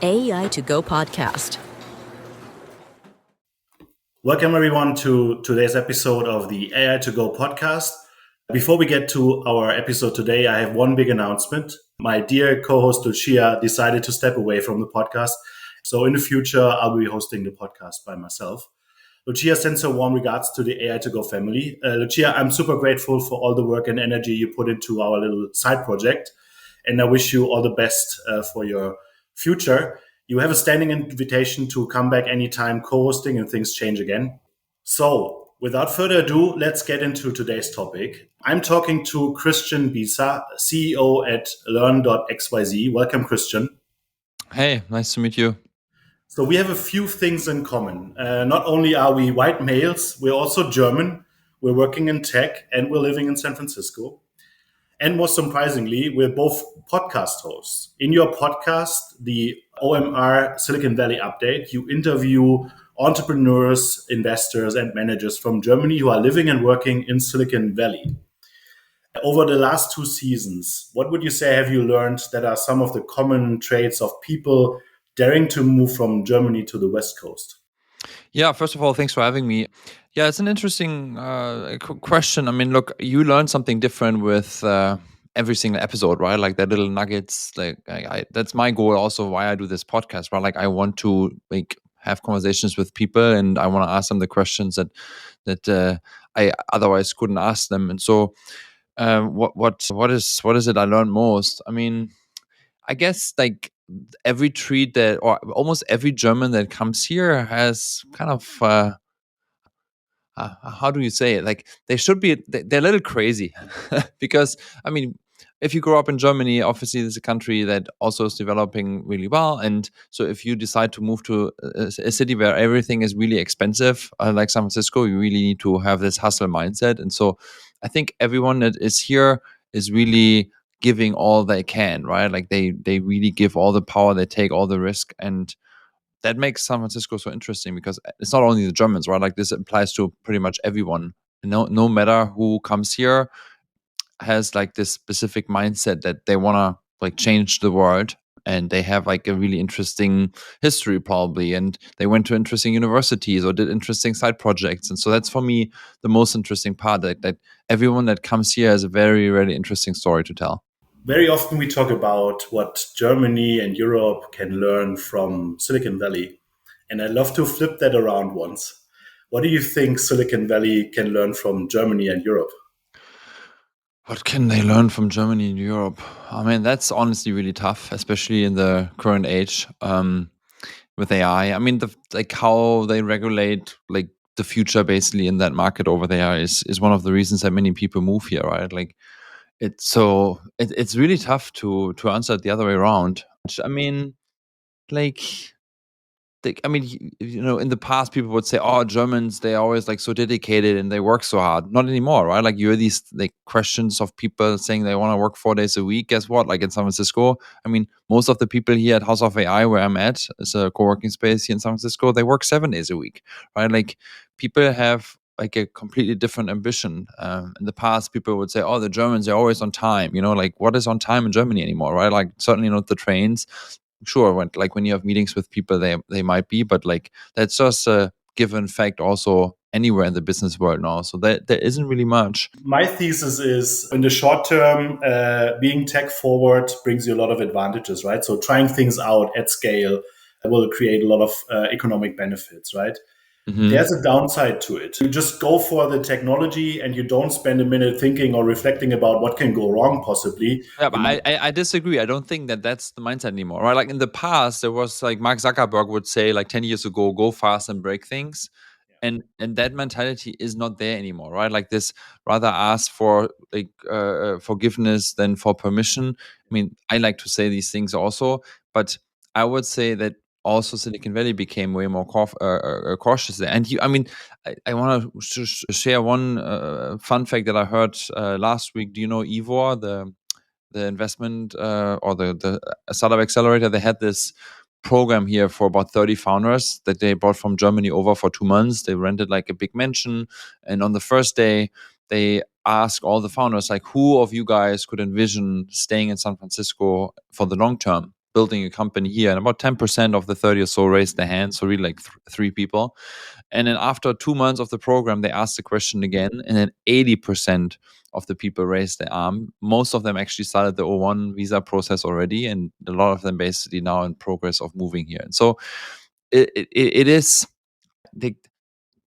AI to Go podcast. Welcome everyone to today's episode of the AI to Go podcast. Before we get to our episode today, I have one big announcement. My dear co-host Lucia decided to step away from the podcast. So in the future, I'll be hosting the podcast by myself. Lucia sends her warm regards to the AI to Go family. Lucia, I'm super grateful for all the work and energy you put into our little side project. And I wish you all the best for your future. You have a standing invitation to come back anytime co-hosting and things change again. So without further ado, let's get into today's topic. I'm talking to Christian Byza, CEO at Learn.xyz. Welcome, Christian. Hey, nice to meet you. So we have a few things in common. Not only are we white males, we're also German, we're working in tech, and we're living in San Francisco. And most surprisingly, we're both podcast hosts. In your podcast, the OMR Silicon Valley Update, you interview entrepreneurs, investors, and managers from Germany who are living and working in Silicon Valley. Over the last 2 seasons, what would you say have you learned that are some of the common traits of people daring to move from Germany to the West Coast? Yeah, first of all, thanks for having me. Yeah, it's an interesting question. I mean, look, you learn something different with every single episode, right? Like that little nuggets. Like that's my goal, also why I do this podcast, right? Like I want to have conversations with people, and I want to ask them the questions that I otherwise couldn't ask them. And so, what is it I learned most? I mean, I guess like every treat that, or almost every German that comes here has kind of, how do you say it? Like they should be, they're a little crazy because, I mean, if you grow up in Germany, obviously this is a country that also is developing really well. And so if you decide to move to a city where everything is really expensive, like San Francisco, you really need to have this hustle mindset. And so I think everyone that is here is really giving all they can, right? Like they really give all the power, they take all the risk, and that makes San Francisco so interesting because it's not only the Germans, right? Like this applies to pretty much everyone. No matter who comes here has like this specific mindset that they want to like change the world, and they have like a really interesting history probably, and they went to interesting universities or did interesting side projects. And so that's for me the most interesting part, that everyone that comes here has a very, very interesting story to tell. Very often we talk about what Germany and Europe can learn from Silicon Valley. And I'd love to flip that around once. What do you think Silicon Valley can learn from Germany and Europe? What can they learn from Germany and Europe? I mean, that's honestly really tough, especially in the current age with AI. I mean, like how they regulate like the future basically in that market over there is one of the reasons that many people move here, right? Like it's really tough to answer it the other way around. I mean, like in the past, people would say, "Oh, Germans, they're always like so dedicated and they work so hard." Not anymore, right? Like you hear these like questions of people saying they want to work 4 days a week. Guess what? Like in San Francisco, I mean, most of the people here at House of AI, where I'm at, is a co-working space here in San Francisco, they work 7 days a week, right? Like people have like a completely different ambition. In the past, people would say, "Oh, the Germans, they're always on time." Like what is on time in Germany anymore, right? Like certainly not the trains. Sure, when you have meetings with people, they might be, but like that's just a given fact also anywhere in the business world now. So there isn't really much. My thesis is in the short term, being tech forward brings you a lot of advantages, right? So trying things out at scale will create a lot of economic benefits, right? Mm-hmm. There's a downside to it. You just go for the technology and you don't spend a minute thinking or reflecting about what can go wrong possibly. Yeah, but I disagree. I don't think that that's the mindset anymore, right? Like in the past, there was like Mark Zuckerberg would say like 10 years ago, go fast and break things. And that mentality is not there anymore, right? Like this rather ask for like forgiveness than for permission. I mean, I like to say these things also, but I would say that also Silicon Valley became way more cautious there. And I want to share one fun fact that I heard last week. Do you know Ivor, the investment or the startup accelerator? They had this program here for about 30 founders that they brought from Germany over for 2 months. They rented like a big mansion, and on the first day they asked all the founders like, who of you guys could envision staying in San Francisco for the long term? building a company here, and about 10% of the 30 or so raised their hand, so really like three people. And then after 2 months of the program, they asked the question again, and then 80% of the people raised their arm. Most of them actually started the O1 visa process already, and a lot of them basically now in progress of moving here. And so it is. They,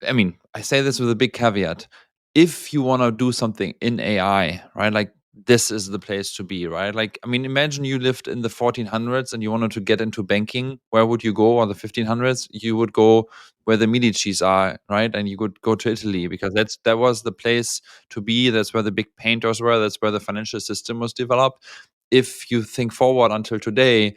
I mean, I say this with a big caveat. If you want to do something in AI, right, like this is the place to be, right? Like, I mean, imagine you lived in the 1400s and you wanted to get into banking. Where would you go? Or the 1500s? You would go where the Medicis are, right? And you would go to Italy because that was the place to be. That's where the big painters were. That's where the financial system was developed. If you think forward until today,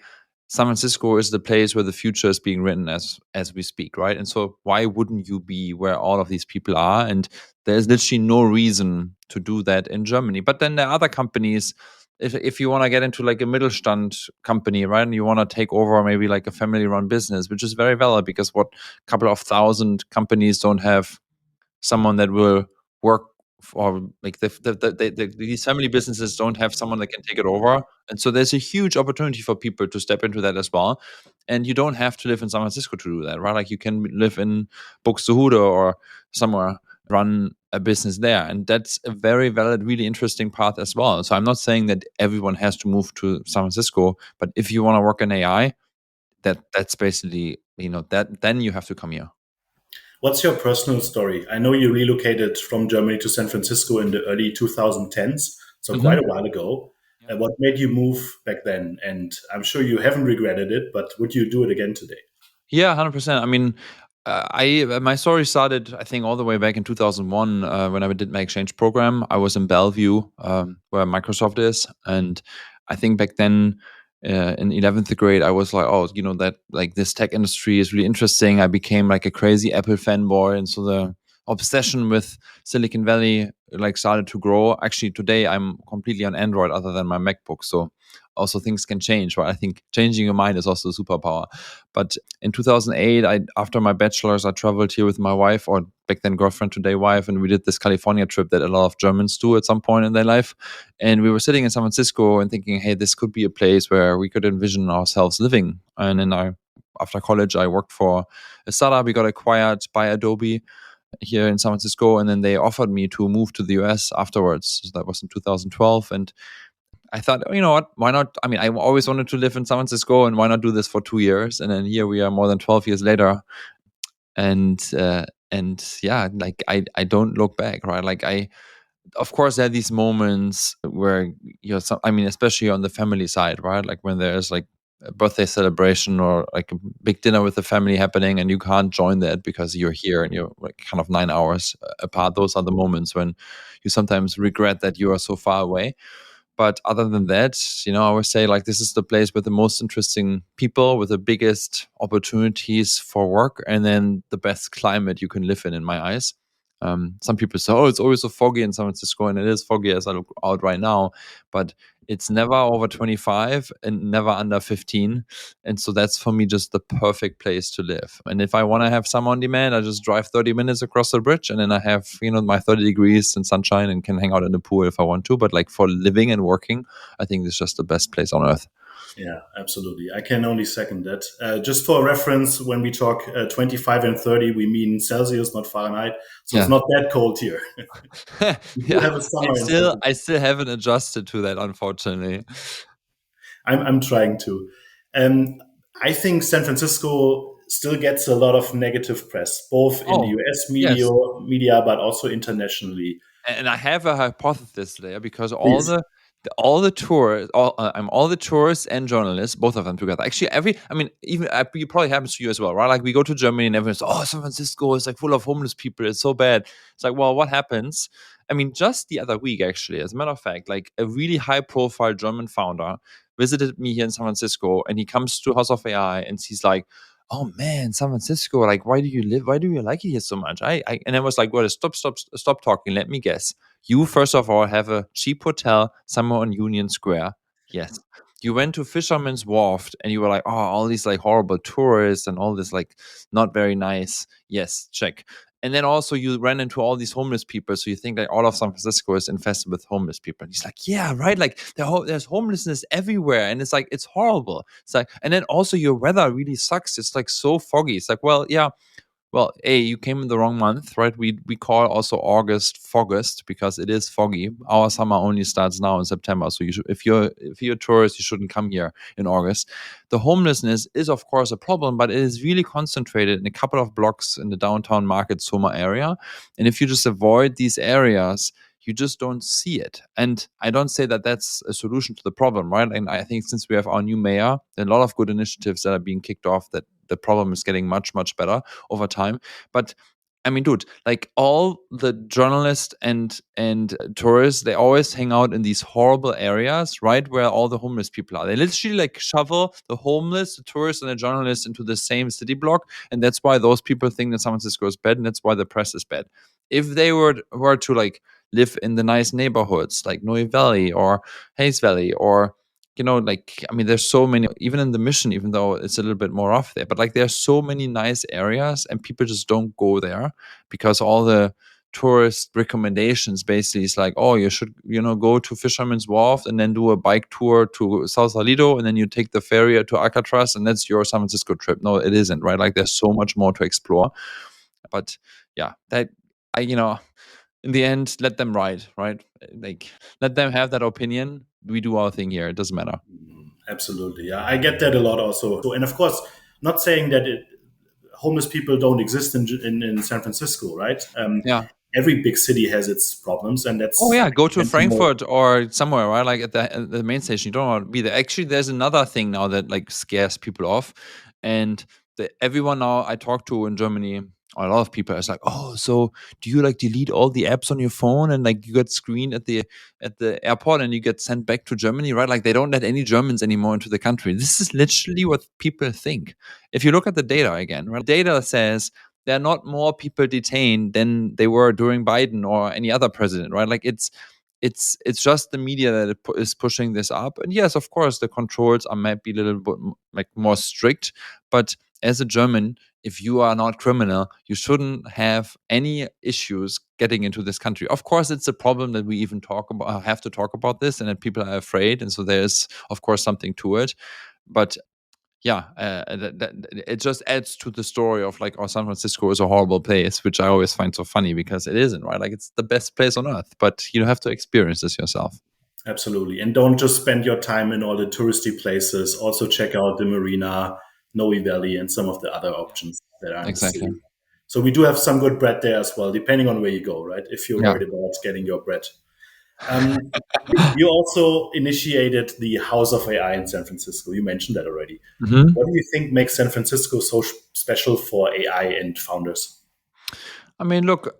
San Francisco is the place where the future is being written as we speak, right? And so why wouldn't you be where all of these people are? And there's literally no reason to do that in Germany. But then there are other companies. If you want to get into like a Mittelstand company, right, and you want to take over maybe like a family-run business, which is very valid because what couple of thousand companies don't have someone that will work for, like these family businesses don't have someone that can take it over. And so there's a huge opportunity for people to step into that as well. And you don't have to live in San Francisco to do that, right? Like you can live in Buxtehude or somewhere, run a business there. And that's a very valid, really interesting path as well. So I'm not saying that everyone has to move to San Francisco, but if you want to work in AI, that's basically, that then you have to come here. What's your personal story? I know you relocated from Germany to San Francisco in the early 2010s, so quite a while ago. What made you move back then? And I'm sure you haven't regretted it, but would you do it again today? Yeah, 100%. I mean, my story started, I think, all the way back in 2001 when I did my exchange program. I was in Bellevue, where Microsoft is, and I think back then in 11th grade, I was like, oh, that like this tech industry is really interesting. I became like a crazy Apple fanboy, and so the obsession with Silicon Valley like started to grow. Actually, today I'm completely on Android, other than my MacBook. So also things can change, right? I think changing your mind is also a superpower. But in 2008, after my bachelor's, I traveled here with my wife, or back then girlfriend, today wife, and we did this California trip that a lot of Germans do at some point in their life. And we were sitting in San Francisco and thinking, hey, this could be a place where we could envision ourselves living. And then after college, I worked for a startup. We got acquired by Adobe here in San Francisco, and then they offered me to move to the US afterwards. So that was in 2012, and I thought, you know what, why not? I mean, I always wanted to live in San Francisco, and why not do this for 2 years? And then here we are, more than 12 years later, and yeah, like I don't look back, right? Like of course, there are these moments where I mean, especially on the family side, right? Like when there's like a birthday celebration or like a big dinner with the family happening, and you can't join that because you're here and you're like kind of 9 hours apart. Those are the moments when you sometimes regret that you are so far away. But other than that, I would say like this is the place with the most interesting people, with the biggest opportunities for work, and then the best climate you can live in my eyes. Some people say, oh, it's always so foggy in San Francisco, and it is foggy as I look out right now, but it's never over 25 and never under 15. And so that's for me just the perfect place to live. And if I want to have summer on demand, I just drive 30 minutes across the bridge, and then I have, my 30 degrees and sunshine and can hang out in the pool if I want to. But like for living and working, I think it's just the best place on earth. Yeah, absolutely. I can only second that. Just for reference, when we talk 25 and 30, we mean Celsius, not Fahrenheit. So It's not that cold here. Yeah, have a summer I still haven't adjusted to that, unfortunately. I'm trying to. I think San Francisco still gets a lot of negative press, both in the US yes. media, but also internationally. And I have a hypothesis there, because Please. all the tourists and journalists, both of them together. Actually, even it probably happens to you as well, right? Like we go to Germany and everyone's, oh, San Francisco is like full of homeless people. It's so bad. It's like, well, what happens? I mean, just the other week, actually, as a matter of fact, like a really high-profile German founder visited me here in San Francisco, and he comes to House of AI, and he's like, oh man, San Francisco, like, why do you live? Why do you like it here so much? And I was like, well, stop talking. Let me guess. You, first of all, have a cheap hotel somewhere on Union Square. Yes. You went to Fisherman's Wharf and you were like, oh, all these like horrible tourists and all this like not very nice. Yes, check. And then also you ran into all these homeless people. So you think like all of San Francisco is infested with homeless people. And he's like, yeah, right. Like there's homelessness everywhere. And it's like, it's horrible. It's like, and then also your weather really sucks. It's like so foggy. It's like, well, yeah, well, you came in the wrong month, right? We call also August Foggust because it is foggy. Our summer only starts now in September, so you should, if you're a tourist, you shouldn't come here in August. The homelessness is of course a problem, but it is really concentrated in a couple of blocks in the downtown Market Soma area, and if you just avoid these areas, you just don't see it. And I don't say that that's a solution to the problem, right? And I think since we have our new mayor, there are a lot of good initiatives that are being kicked off that the problem is getting much, much better over time. But I mean, dude, like all the journalists and tourists, they always hang out in these horrible areas, right, where all the homeless people are. They literally like shovel the homeless, the tourists, and the journalists into the same city block, and that's why those people think that San Francisco is bad, and that's why the press is bad. If they were to like live in the nice neighborhoods like Noe Valley or Hayes Valley or like, I mean, there's so many, even in the Mission, even though it's a little bit more off there, but like there's so many nice areas and people just don't go there because all the tourist recommendations basically is like, oh, you should, go to Fisherman's Wharf and then do a bike tour to Sausalito and then you take the ferry to Alcatraz and that's your San Francisco trip. No, it isn't, right? Like there's so much more to explore. But yeah, in the end, let them ride, right? Like, let them have that opinion. We do our thing here. It doesn't matter. Absolutely. Yeah, I get that a lot also. And of course, not saying that homeless people don't exist in San Francisco, right? Yeah. Every big city has its problems, and that's Oh yeah, go to and more. Frankfurt or somewhere, right? Like at the main station. You don't want to be there. Actually, there's another thing now that like scares people off, and everyone now I talk to in Germany, a lot of people is like, oh, so do you like delete all the apps on your phone and like you get screened at the airport and you get sent back to Germany, right? Like they don't let any Germans anymore into the country. This is literally what people think. If you look at the data again, right? Data says there are not more people detained than they were during Biden or any other president, right? Like it's just the media that is pushing this up. And yes, of course, the controls are might be a little bit like more strict, but as a German, if you are not criminal, you shouldn't have any issues getting into this country. Of course, it's a problem that we even have to talk about this, and that people are afraid, and so there's of course something to it. But yeah, it just adds to the story of like, oh, San Francisco is a horrible place, which I always find so funny because it isn't, right? Like it's the best place on earth, but you have to experience this yourself. Absolutely. And don't just spend your time in all the touristy places. Also check out the marina, Noe Valley, and some of the other options that are in the Exactly. city. So we do have some good bread there as well, depending on where you go, right? If you're Yeah. worried about getting your bread. You also initiated the House of AI in San Francisco. You mentioned that already. Mhm. What do you think makes San Francisco so special for AI and founders? I mean, look,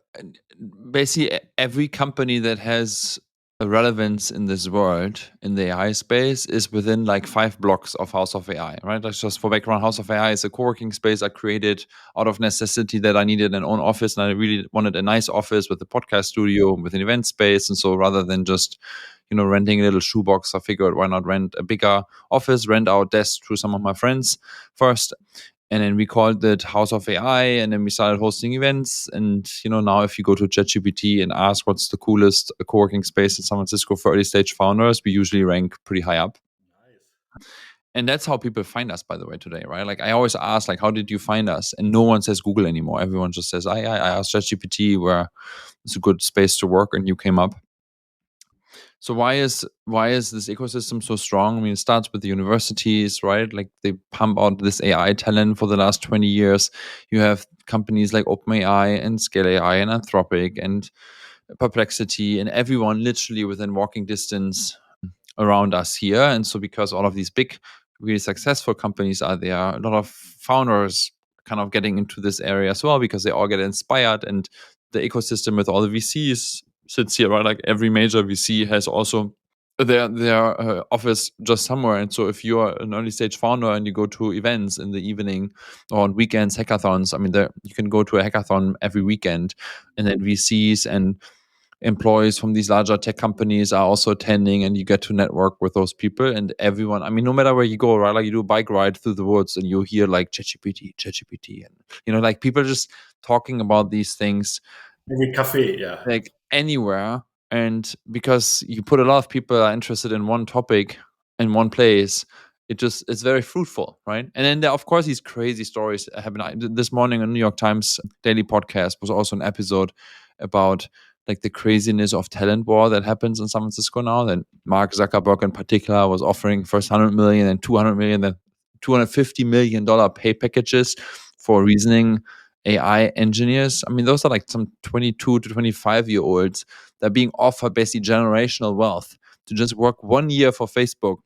basically every company that has a relevance in this world in the AI space is within like 5 blocks of House of AI, right? That's just for background. House of AI is a co-working space I created out of necessity that I needed an own office, and I really wanted a nice office with a podcast studio, with an event space. And so rather than just renting a little shoebox, I figured why not rent a bigger office, rent out desks to some of my friends first. And then we called it House of AI, and then we started hosting events. And now if you go to ChatGPT and ask what's the coolest co-working space in San Francisco for early stage founders, we usually rank pretty high up. And that's how people find us, by the way, today, right? Like I always ask, like, how did you find us? And no one says Google anymore. Everyone just says, I asked ChatGPT where it's a good space to work, and you came up. So why is this ecosystem so strong? I mean, it starts with the universities, right? Like they pump out this AI talent for the last 20 years. You have companies like OpenAI and Scale AI and Anthropic and Perplexity and everyone literally within walking distance around us here. And so because all of these big, really successful companies are there, a lot of founders kind of getting into this area as well because they all get inspired, and the ecosystem with all the VCs sits here, right? Like every major VC has also their office just somewhere. And so if you are an early stage founder and you go to events in the evening or on weekends, hackathons, I mean, you can go to a hackathon every weekend, and then VCs and employees from these larger tech companies are also attending, and you get to network with those people and everyone. I mean, no matter where you go, right? Like you do a bike ride through the woods and you hear like ChatGPT, and like people just talking about these things Every cafe, yeah. like anywhere. And because you put a lot of people are interested in one topic in one place, it's very fruitful, right? And then there are, of course, these crazy stories happen. This morning on New York Times daily podcast was also an episode about like the craziness of talent war that happens in San Francisco now. That Mark Zuckerberg in particular was offering first 100 million and 200 million, then $250 million pay packages for reasoning AI engineers. I mean, those are like some 22 to 25-year-olds that are being offered basically generational wealth to just work 1 year for Facebook,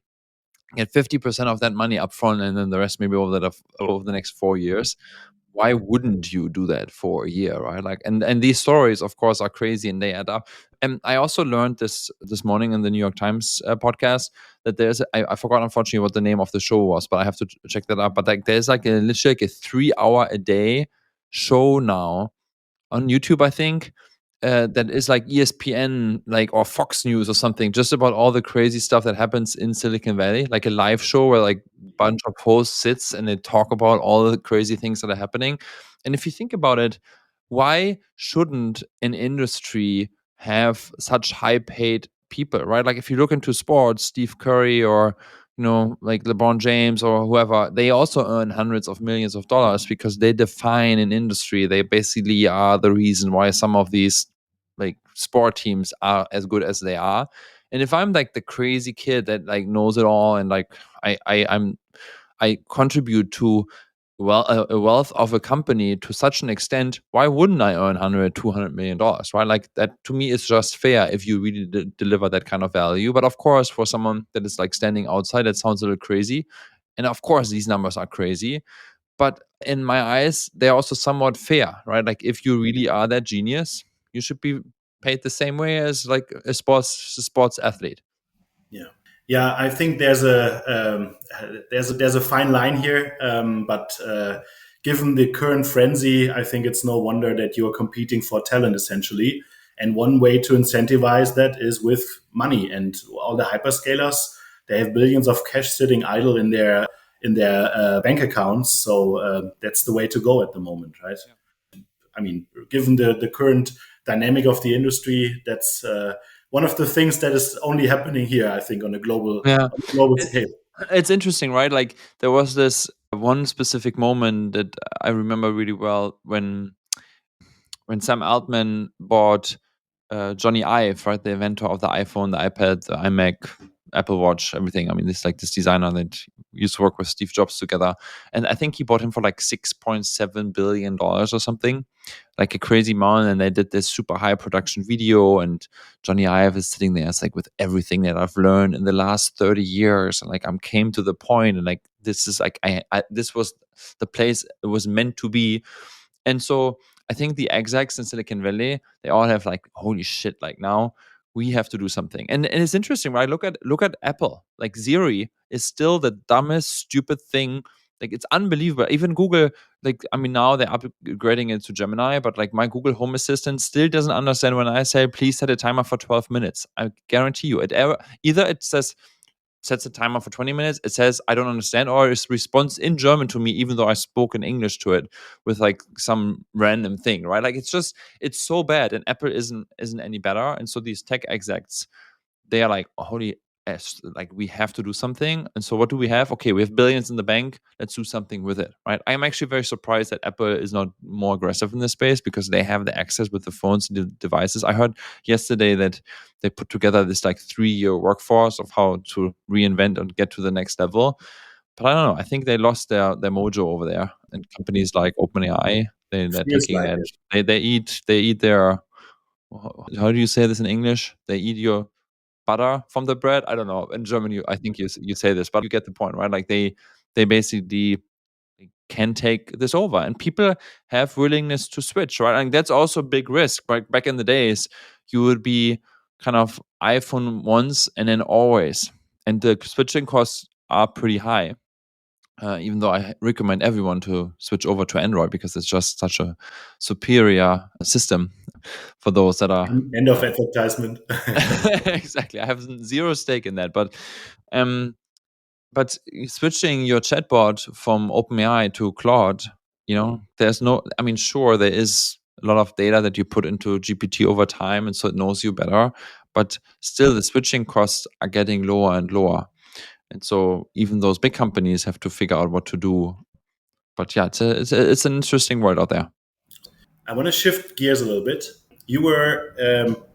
get 50% of that money up front, and then the rest maybe over the next 4 years. Why wouldn't you do that for a year, right? Like, and these stories, of course, are crazy and they add up. And I also learned this morning in the New York Times podcast that I forgot unfortunately what the name of the show was, but I have to check that out. But like, there's like literally like a 3 hour a day show now on YouTube, I think, that is like ESPN, like or Fox News or something, just about all the crazy stuff that happens in Silicon Valley, like a live show where like a bunch of hosts sits and they talk about all the crazy things that are happening. And if you think about it, why shouldn't an industry have such high paid people, right? Like if you look into sports, Steve Curry or like LeBron James or whoever, they also earn hundreds of millions of dollars because they define an industry. They basically are the reason why some of these like sport teams are as good as they are. And if I'm like the crazy kid that like knows it all and like I contribute to a wealth of a company to such an extent, why wouldn't I earn 100 200 million dollars, right? Like that to me is just fair if you really deliver that kind of value. But of course, for someone that is like standing outside, that sounds a little crazy. And of course these numbers are crazy, but in my eyes they're also somewhat fair, right? Like if you really are that genius, you should be paid the same way as like a sports athlete. Yeah, yeah. I think there's a fine line here, but given the current frenzy, I think it's no wonder that you're competing for talent essentially. And one way to incentivize that is with money. And all the hyperscalers, they have billions of cash sitting idle in their bank accounts. So that's the way to go at the moment, right? I mean, given the current dynamic of the industry, that's one of the things that is only happening here, I think, on a Yeah. global scale. It's interesting, right? Like there was this one specific moment that I remember really well when Sam Altman bought Johnny Ive, right, the inventor of the iPhone, the iPad, the iMac, Apple Watch, everything. I mean, this like this designer that used to work with Steve Jobs together, and I think he bought him for like $6.7 billion or something, like a crazy amount. And they did this super high production video, and Johnny Ive is sitting there, it's like with everything that I've learned in the last 30 years, and like I'm came to the point, and like this is like this was the place it was meant to be. And so I think the execs in Silicon Valley, they all have like, holy shit, like now we have to do something. And it's interesting, right? Look at Apple. Like Siri is still the dumbest, stupid thing. Like it's unbelievable. Even Google, like I mean now they're upgrading it to Gemini, but like my Google Home Assistant still doesn't understand when I say please set a timer for 12 minutes. I guarantee you, either it says sets a timer for 20 minutes, it says I don't understand, or it responds in German to me even though I spoke in English to it with like some random thing, right? Like it's so bad, and Apple isn't any better. And so these tech execs, they are like, oh, holy s, like we have to do something. And so what do we have? Okay, we have billions in the bank, let's do something with it, right? I'm actually very surprised that Apple is not more aggressive in this space because they have the access with the phones and the devices. I heard yesterday that they put together this like 3-year workforce of how to reinvent and get to the next level. But I don't know, I think they lost their mojo over there. And companies like OpenAI, they're Feels taking like that. it. They eat their, how do you say this in English? They eat your butter from the bread. I don't know. In German, I think you say this, but you get the point, right? Like they basically can take this over, and people have willingness to switch, right? And that's also a big risk. Right, back in the days, you would be kind of iPhone once and then always, and the switching costs are pretty high. even though I recommend everyone to switch over to Android because it's just such a superior system for those that are End of advertisement. exactly. I have zero stake in that, um, but switching your chatbot from OpenAI to Claude, there's no. I mean, sure, there is a lot of data that you put into GPT over time, and so it knows you better. But still, the switching costs are getting lower and lower, and so even those big companies have to figure out what to do. But yeah, it's an interesting world out there. I want to shift gears a little bit. You were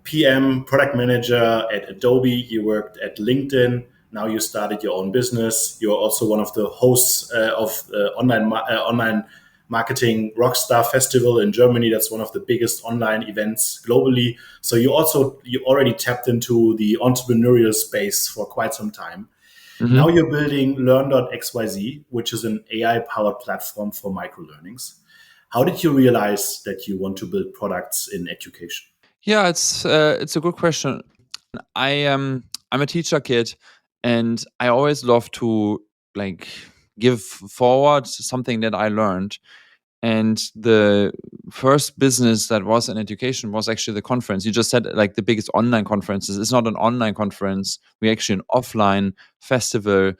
PM, product manager at Adobe. You worked at LinkedIn. Now you started your own business. You're also one of the hosts of online marketing Rockstar Festival in Germany. That's one of the biggest online events globally. So you already tapped into the entrepreneurial space for quite some time. Now Mm-hmm. you're building Learn.xyz, which is an AI-powered platform for microlearnings. How did you realize that you want to build products in education? Yeah, it's a good question. I'm a teacher kid, and I always love to like give forward something that I learned. And the first business that was in education was actually the conference. You just said like the biggest online conferences. It's not an online conference. We actually an offline festival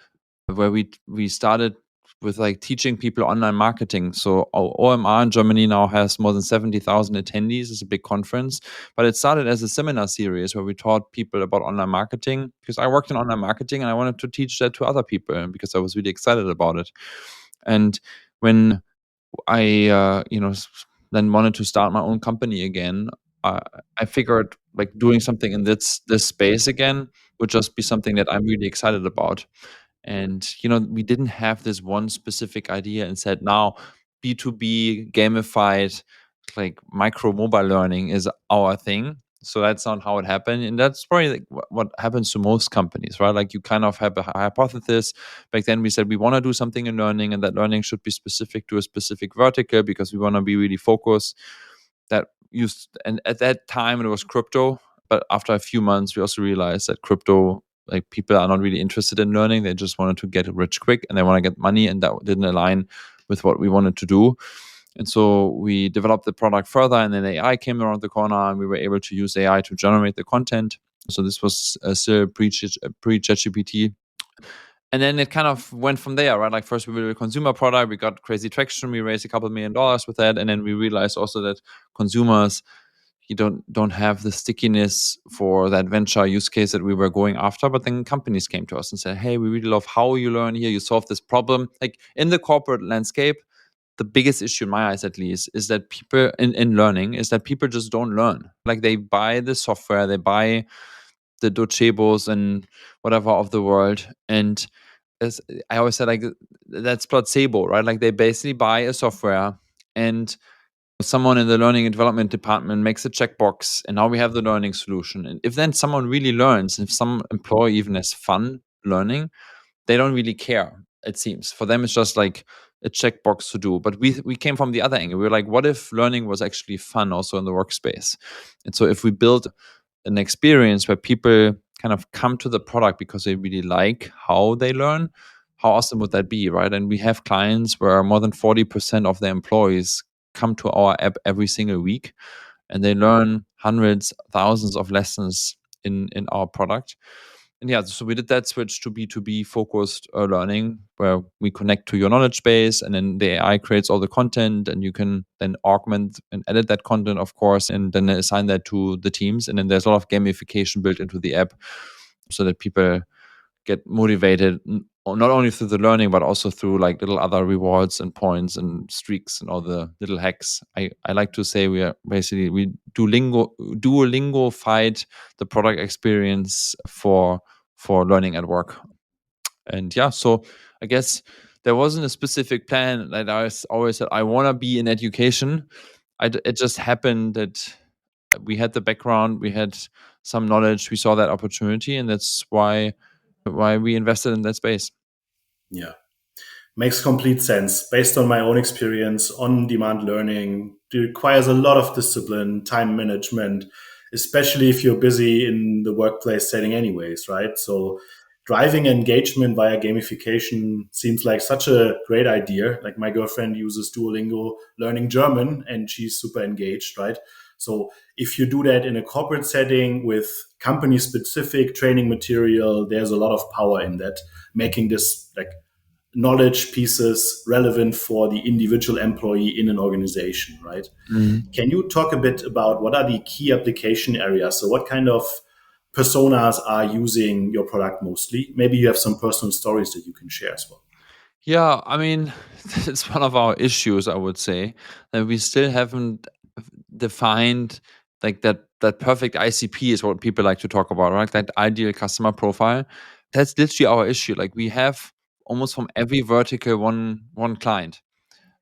where we started with like teaching people online marketing. So our OMR in Germany now has more than 70,000 attendees. It's a big conference, but it started as a seminar series where we taught people about online marketing because I worked in online marketing and I wanted to teach that to other people because I was really excited about it. And when I, then wanted to start my own company again, uh, I figured like doing something in this space again would just be something that I'm really excited about. And we didn't have this one specific idea and said now B2B gamified like micro mobile learning is our thing. So that's not how it happened. And that's probably like what happens to most companies, right? Like you kind of have a hypothesis. Back then we said we want to do something in learning and that learning should be specific to a specific vertical because we want to be really focused. That used and at that time it was crypto. But after a few months we also realized that crypto, like people are not really interested in learning. They just wanted to get rich quick and they want to get money, and that didn't align with what we wanted to do. And so we developed the product further, and then AI came around the corner, and we were able to use AI to generate the content. So this was still pre-ChatGPT. And then it kind of went from there, right? Like first we built a consumer product, we got crazy traction, we raised a couple $1 million with that, and then we realized also that consumers you don't have the stickiness for that venture use case that we were going after. But then companies came to us and said, hey, we really love how you learn here, you solve this problem. Like in the corporate landscape, the biggest issue in my eyes at least is that people in learning is that people just don't learn. Like they buy the software, they buy the docebos and whatever of the world, and as I always said, like that's placebo, right? Like they basically buy a software and someone in the learning and development department makes a checkbox and now we have the learning solution. And if then someone really learns, if some employee even has fun learning, they don't really care. It seems for them it's just like a checkbox to do. But we came from the other angle. We were like, what if learning was actually fun also in the workspace? And so if we build an experience where people kind of come to the product because they really like how they learn, how awesome would that be, right? And we have clients where more than 40% of their employees come to our app every single week and they learn hundreds, thousands of lessons in our product. And yeah, so we did that switch to B2B focused learning where we connect to your knowledge base and then the AI creates all the content and you can then augment and edit that content, of course, and then assign that to the teams. And then there's a lot of gamification built into the app so that people get motivated not only through the learning but also through like little other rewards and points and streaks and all the little hacks. I like to say we Duolingo fight the product experience for learning at work. And yeah, so I guess there wasn't a specific plan. Like I always said I want to be in education. It just happened that we had the background, we had some knowledge, we saw that opportunity, and that's why we invested in that space. Yeah, makes complete sense. Based on my own experience, on demand learning it requires a lot of discipline, time management, especially if you're busy in the workplace setting, anyways, right? So driving engagement via gamification seems like such a great idea. Like my girlfriend uses Duolingo learning German and she's super engaged, right? So if you do that in a corporate setting with company specific training material, there's a lot of power in that, making this like knowledge pieces relevant for the individual employee in an organization, right? Can you talk a bit about what are the key application areas? So what kind of personas are using your product mostly? Maybe you have some personal stories that you can share as well. Yeah, I mean, it's one of our issues, I would say, that we still haven't defined like that perfect ICP is what people like to talk about, right? That ideal customer profile. That's literally our issue. Like we have almost from every vertical one client.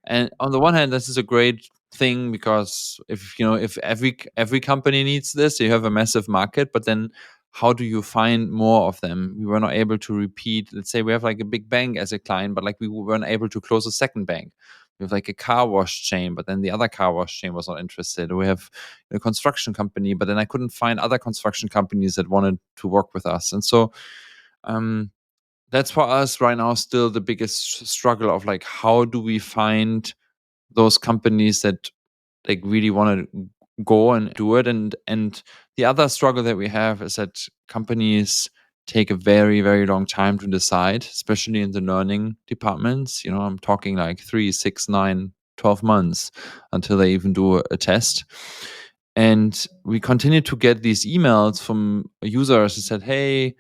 And on the one hand, this is a great thing because if every company needs this, you have a massive market. But then, how do you find more of them? We were not able to repeat. Let's say we have like a big bank as a client, but like we weren't able to close a second bank. We have like a car wash chain, but then the other car wash chain was not interested. We have a construction company, but then I couldn't find other construction companies that wanted to work with us. And so um, that's for us right now still the biggest struggle of like how do we find those companies that like really want to go and do it. And the other struggle that we have is that companies take a very very long time to decide, especially in the learning departments. I'm talking like 3, 6, 9, 12 months until they even do a test. And we continue to get these emails from users that said, hey,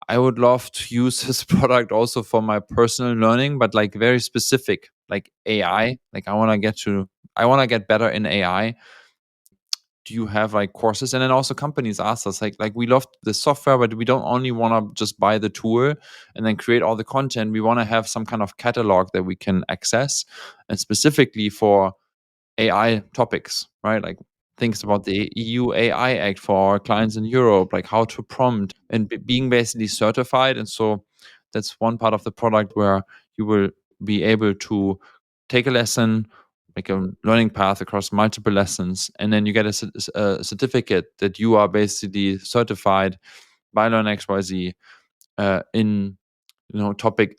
I would love to use this product also for my personal learning, but like very specific, like AI. Like I want to get better in AI. Do you have like courses? And then also companies ask us like we love the software, but we don't only want to just buy the tool and then create all the content. We want to have some kind of catalog that we can access, and specifically for AI topics, right? Like things about the EU AI Act for our clients in Europe, like how to prompt and being basically certified. And so that's one part of the product where you will be able to take a lesson, like a learning path across multiple lessons, and then you get a certificate that you are basically certified by Learn.xyz in topic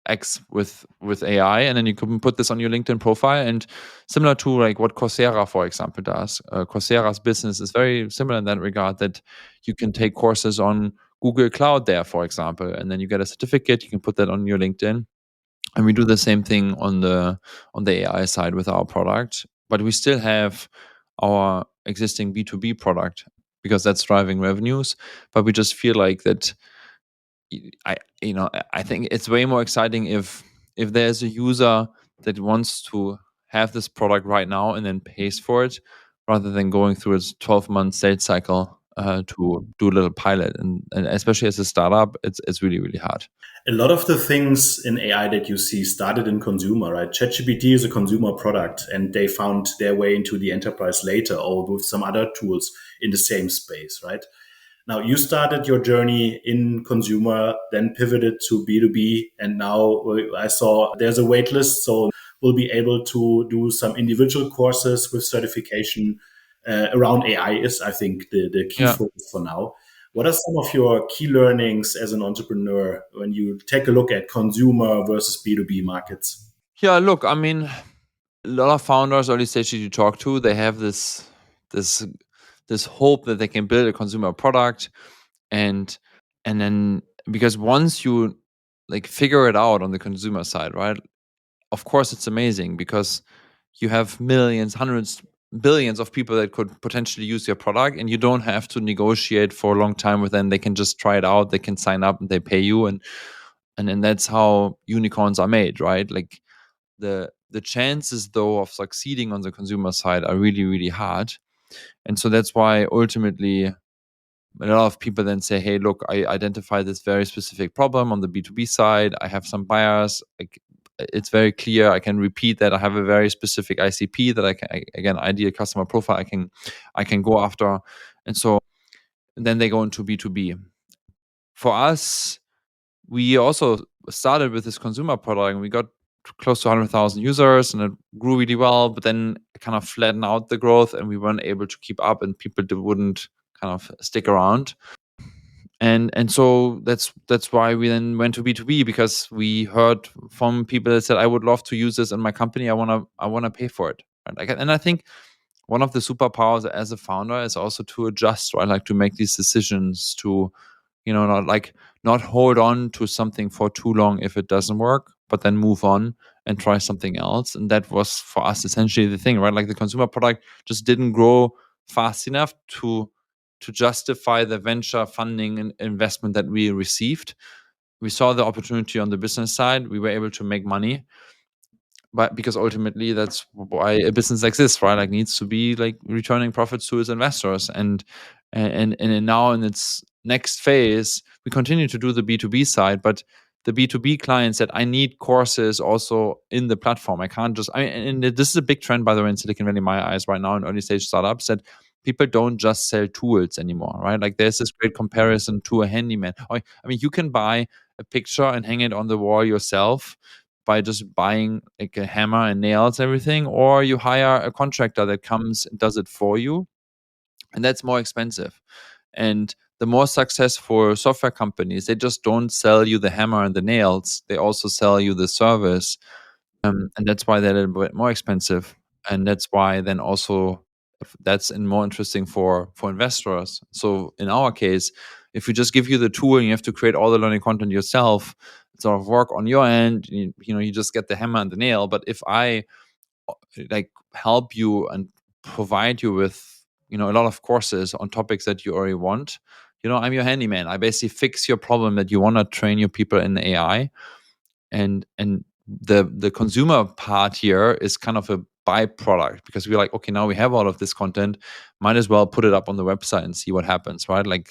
X with AI, and then you can put this on your LinkedIn profile. And similar to like what Coursera, for example, does. Coursera's business is very similar in that regard. That you can take courses on Google Cloud there, for example, and then you get a certificate. You can put that on your LinkedIn, and we do the same thing on the AI side with our product. But we still have our existing B2B product because that's driving revenues. But we just feel like that I think it's way more exciting if there's a user that wants to have this product right now and then pays for it, rather than going through its 12-month sales cycle to do a little pilot. And especially as a startup, it's really really hard. A lot of the things in AI that you see started in consumer, right? ChatGPT is a consumer product and they found their way into the enterprise later or with some other tools in the same space, right? Now you started your journey in consumer, then pivoted to B2B, and now I saw there's a wait list. So we'll be able to do some individual courses with certification around AI is, I think, the key Yeah. focus for now. What are some of your key learnings as an entrepreneur when you take a look at consumer versus B2B markets? Yeah, look, I mean, a lot of founders, early stage that you talk to, they have this this hope that they can build a consumer product, and then because once you like figure it out on the consumer side, right? Of course, it's amazing because you have millions, hundreds, billions of people that could potentially use your product, and you don't have to negotiate for a long time with them. They can just try it out. They can sign up and they pay you, and then that's how unicorns are made, right? Like the chances though of succeeding on the consumer side are really really hard. And so that's why ultimately a lot of people then say, hey, look, I identify this very specific problem on the B2B side. I have some buyers. It's very clear. I can repeat that. I have a very specific ICP that again, ideal customer profile I can go after. And so then they go into B2B. For us, we also started with this consumer product and we got close to 100,000 users and it grew really well, but then it kind of flattened out the growth and we weren't able to keep up and people wouldn't kind of stick around. And so that's why we then went to B2B, because we heard from people that said, I would love to use this in my company. I wanna pay for it. Right? And I think one of the superpowers as a founder is also to adjust, right? Like to make these decisions, to not hold on to something for too long if it doesn't work, but then move on and try something else. And that was for us essentially the thing, right? Like the consumer product just didn't grow fast enough to justify the venture funding and investment that we received. We saw the opportunity on the business side. We were able to make money, but because ultimately that's why a business exists, right? Like needs to be like returning profits to its investors. And now in its next phase, we continue to do the B2B side, but the B2B client said, I need courses also in the platform. I can't just, and this is a big trend, by the way, in Silicon Valley, in my eyes, right now in early stage startups, that people don't just sell tools anymore, right? Like there's this great comparison to a handyman. You can buy a picture and hang it on the wall yourself by just buying like a hammer and nails, everything, or you hire a contractor that comes and does it for you, and that's more expensive. And the more successful software companies, they just don't sell you the hammer and the nails, they also sell you the service. And that's why they're a little bit more expensive, and that's why then also that's more interesting for investors. So in our case, if we just give you the tool and you have to create all the learning content yourself, sort of work on your end, you just get the hammer and the nail. But if I like help you and provide you with a lot of courses on topics that you already want, I'm your handyman. I basically fix your problem that you want to train your people in AI. And the consumer part here is kind of a byproduct, because we're like, okay, now we have all of this content, might as well put it up on the website and see what happens, right? Like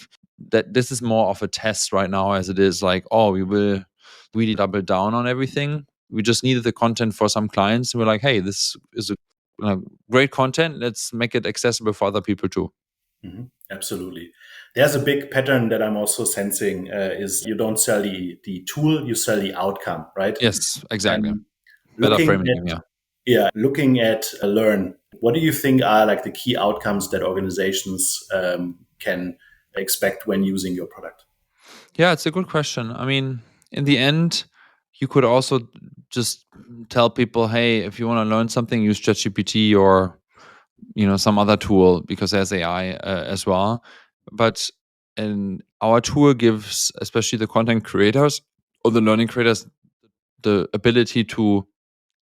that this is more of a test right now, as it is like, oh, we will really double down on everything. We just needed the content for some clients, and we're like, hey, this is a great content, let's make it accessible for other people too. Absolutely. There's a big pattern that I'm also sensing is you don't sell the tool, you sell the outcome, right? Yes, exactly. And Better looking framing, at, yeah. looking at Learn, what do you think are like the key outcomes that organizations can expect when using your product? Yeah, it's a good question. I mean, in the end, you could also just tell people, hey, if you want to learn something, use ChatGPT or some other tool, because there's AI as well. But and our tool gives, especially the content creators or the learning creators, the ability to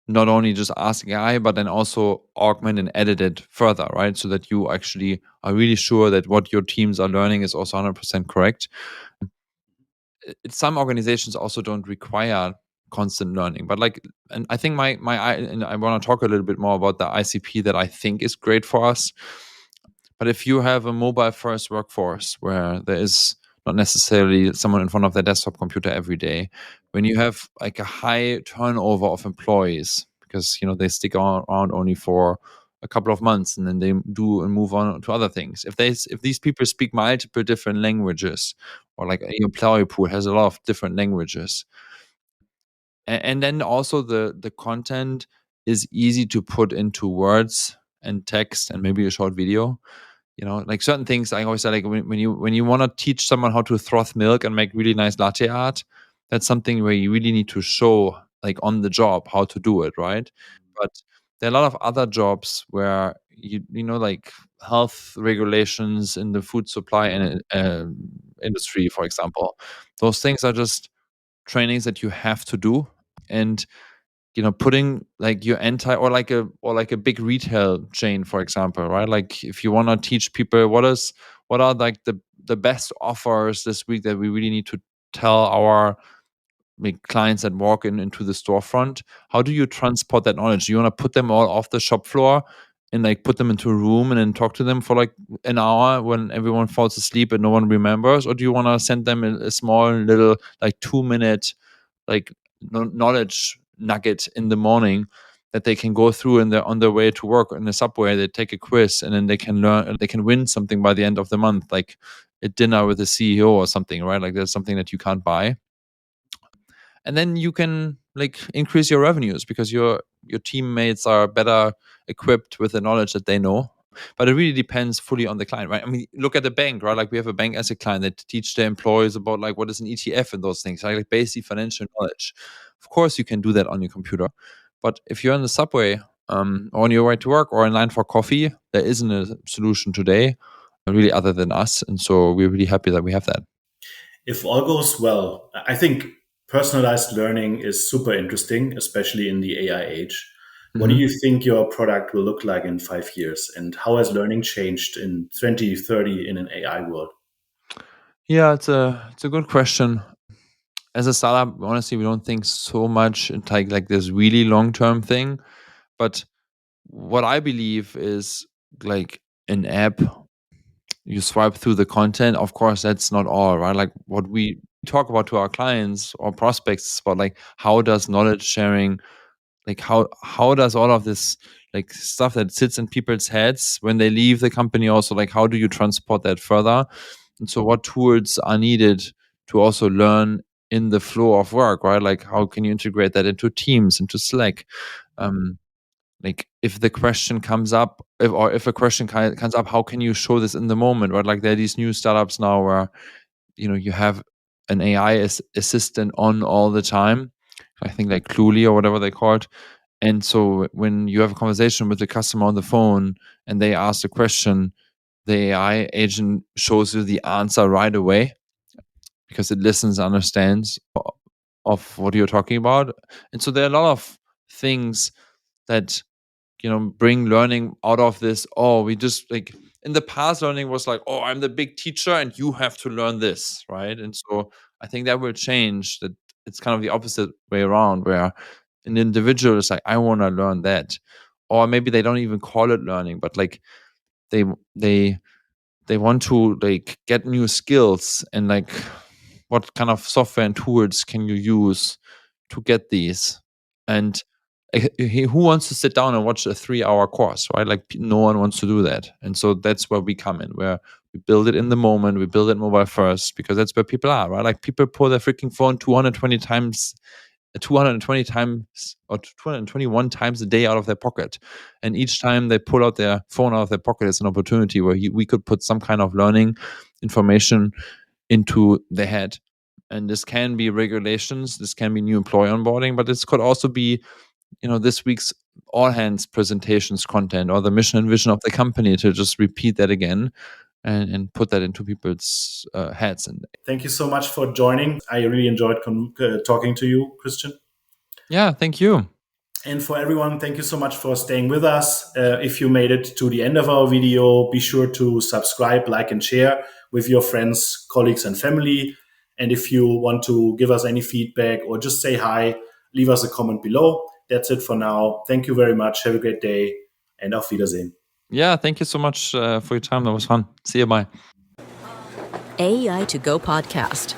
not only just ask AI, but then also augment and edit it further, right? So that you actually are really sure that what your teams are learning is also 100% correct. Some organizations also don't require constant learning, but and I think and I want to talk a little bit more about the ICP that I think is great for us. But if you have a mobile first workforce where there is not necessarily someone in front of their desktop computer every day, when you have like a high turnover of employees, because they stick around only for a couple of months and then they do and move on to other things. If these people speak multiple different languages, or like your employee pool has a lot of different languages, and then also the content is easy to put into words and text and maybe a short video. Like certain things, I always say, like when you want to teach someone how to froth milk and make really nice latte art, that's something where you really need to show like on the job how to do it, right? But there are a lot of other jobs where like health regulations in the food supply and industry, for example. Those things are just trainings that you have to do. And putting like your entire, or like a big retail chain, for example, right? Like if you want to teach people what are like the best offers this week that we really need to tell our like clients that walk into the storefront, how do you transport that knowledge? You want to put them all off the shop floor and like put them into a room and then talk to them for like an hour when everyone falls asleep and no one remembers? Or do you want to send them a small little like 2 minute like knowledge nugget in the morning that they can go through and they're on their way to work in the subway, they take a quiz and then they can learn, they can win something by the end of the month, like a dinner with the CEO or something, right? Like there's something that you can't buy. And then you can like increase your revenues because your teammates are better equipped with the knowledge that they know. But it really depends fully on the client, right? I mean, look at the bank, right? Like we have a bank as a client that teach their employees about like what is an ETF and those things, right? Like basic financial knowledge. Of course, you can do that on your computer. But if you're on the subway, or on your way to work or in line for coffee, there isn't a solution today, really, other than us. And so we're really happy that we have that. If all goes well, I think personalized learning is super interesting, especially in the AI age. What do Mhm. you think your product will look like in 5 years? And how has learning changed in 2030 in an AI world? Yeah, it's a good question. As a startup, honestly, we don't think so much in like this really long term thing. But what I believe is like an app, you swipe through the content. Of course, that's not all, right? Like what we talk about to our clients or prospects is about like how does knowledge sharing, like how does all of this like stuff that sits in people's heads when they leave the company, also like how do you transport that further? And so what tools are needed to also learn in the flow of work, right? Like how can you integrate that into Teams, into Slack? um like if the question comes up, if a question comes up, how can you show this in the moment, right? Like there are these new startups now where you have an AI assistant on all the time. I think like Cluely or whatever they call it. And so when you have a conversation with the customer on the phone and they ask a question, the AI agent shows you the answer right away because it listens, understands of what you're talking about. And so there are a lot of things that bring learning out of this. Oh, we just like in the past, learning was like, oh, I'm the big teacher and you have to learn this, right? And so I think that will change. That it's kind of the opposite way around, where an individual is like, I want to learn that, or maybe they don't even call it learning, but like they they they want to like get new skills, and like what kind of software and tools can you use to get these? And who wants to sit down and watch a 3-hour course, right? Like no one wants to do that. And so that's where we come in, where we build it in the moment, we build it mobile first, because that's where people are, right? Like people pull their freaking phone 220 times or 221 times a day out of their pocket. And each time they pull out their phone out of their pocket, it's an opportunity where we could put some kind of learning information into the head. And this can be regulations, this can be new employee onboarding, but this could also be, this week's all hands presentations content or the mission and vision of the company, to just repeat that again and put that into people's heads. And Thank you so much for joining. I really enjoyed talking to you, Christian. yeah, thank you. And for everyone, thank you so much for staying with us. If you made it to the end of our video, be sure to subscribe, like, and share with your friends, colleagues, and family. And if you want to give us any feedback or just say hi, leave us a comment below. That's it for now. Thank you very much. Have a great day, and auf Wiedersehen. Yeah, thank you so much for your time. That was fun. See you. Bye. AI to Go podcast.